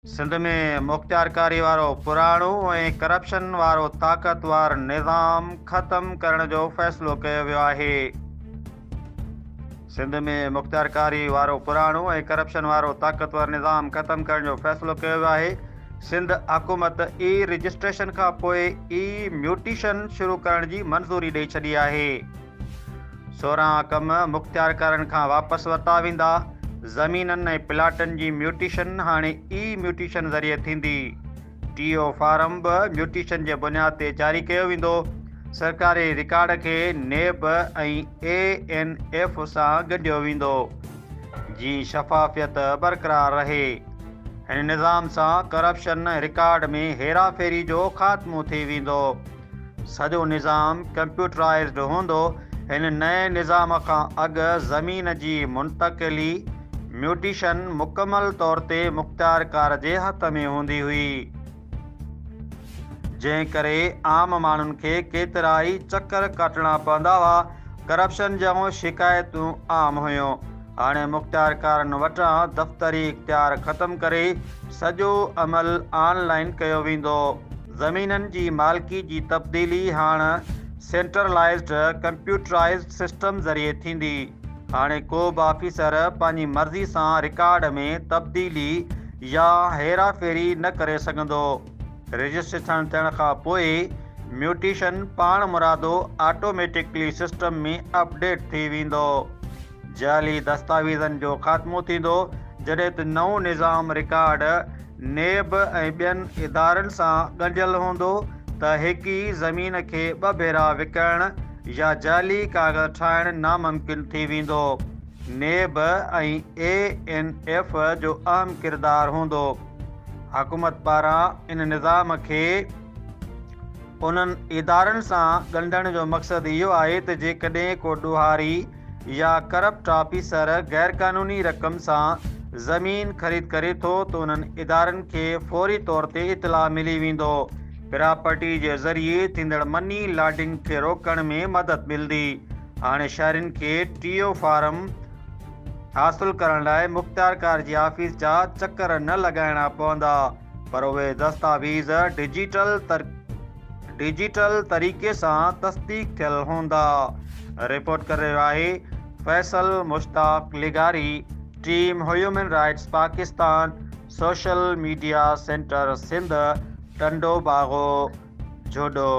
सिंध में मुख़्तियारकारी वारो पुराणो ऐं करप्शन वारो ताक़तवर निज़ाम ख़त्म करण जो फ़ैसिलो कयो वियो आहे। सिंध में मुख़्तियारकारी वारो पुराणो ऐं करप्शन वारो ताक़तवर निज़ाम ख़त्म करण जो फ़ैसिलो कयो वियो आहे। सिंध हुकूमत ई रजिस्ट्रेशन खां पोइ ई म्यूटेशन शुरू करण जी मंज़ूरी ॾेई छॾी आहे। 16 कम मुख़्तियारकारनि खां वापसि वरिता वेंदा। ज़मीननि ऐं प्लाटनि जी म्यूटेशन हाणे ई म्यूटेशन ज़रिए थींदी। टीओ फार्म बि म्यूटेशन जे बुनियाद ते जारी कयो वेंदो। सरकारी रिकॉर्ड खे नेब ऐं ANF सां ॻंढियो वेंदो जीअं शफ़ाफ़ियत बरक़रार रहे। हिन निज़ाम सां करप्शन रिकॉर्ड में हेराफेरी जो ख़ात्मो थी वेंदो। सॼो निज़ाम कंप्यूटराइज़्ड हूंदो। हिन नए निज़ाम खां अॻु ज़मीन जी मुंतक़िली म्यूटेशन मुकमल तौर ते मुख़्तियारकार जे हथ में हूंदी हुई, जंहिं करे आम माण्हुनि खे केतिरा ई चकर कटणा पवंदा हुआ। करप्शन जूं शिकायतूं आम हुयूं। हाणे मुख़्तियारकारनि वटां दफ़्तरी इख़्तियार ख़त्म करे सॼो अमल ऑनलाइन कयो वेंदो। ज़मीननि जी मालिकी जी तब्दीली हाणे सेंट्रलाइज़्ड कंप्यूटराइज़्ड सिस्टम ज़रिए थींदी। हाणे को बि ऑफिसर पंहिंजी मर्ज़ी सां रिकॉर्ड में तब्दीली या हेराफेरी न करे सघंदो। रजिस्ट्रेशन थियण खां पोइ म्यूटेशन पाण मुरादो ऑटोमेटिकली सिस्टम में अपडेट थी वेंदो। जाली दस्तावेज़नि जो ख़ात्मो थींदो। जॾहिं त नओं निज़ाम रिकॉर्ड नेब ऐं ॿियनि इदारनि सां ॻंढियल हूंदो त हिक ई ज़मीन खे ॿ भेरा विकिणण या जाली काग़ज़ ठाहिण नामुमकिन थी वेंदो। नेब ऐं ANF जो अहम किरदारु हूंदो। हुकूमत पारां इन निज़ाम खे उन्हनि इदारनि सां ॻंढण जो मक़सदु इहो आहे त जेकॾहिं को ॾोहारी या करप्ट ऑफिसर ग़ैरक़ानूनी रक़म सां ज़मीन ख़रीद करे थो त उन्हनि इदारनि खे फ़ौरी तौर ते इतला मिली वेंदो। प्रॉपर्टी जे ज़रिए थींदड़ मनी लॉन्ड्रिंग खे रोकण में मदद मिलंदी। हाणे शहरियुनि खे टीओ फार्म हासिल करण लाइ मुख़्तियारकार जी ऑफिस जा चकर न लॻाइणा पवंदा, पर उहे दस्तावेज़ डिजिटल तरीक़े सां तस्दीक थियल हूंदा। रिपोर्ट करे रहियो आहे फैसल मुश्ताक लिगारी, team human rights Pakistan, social media center Sindh, Tando Bago, जोडो।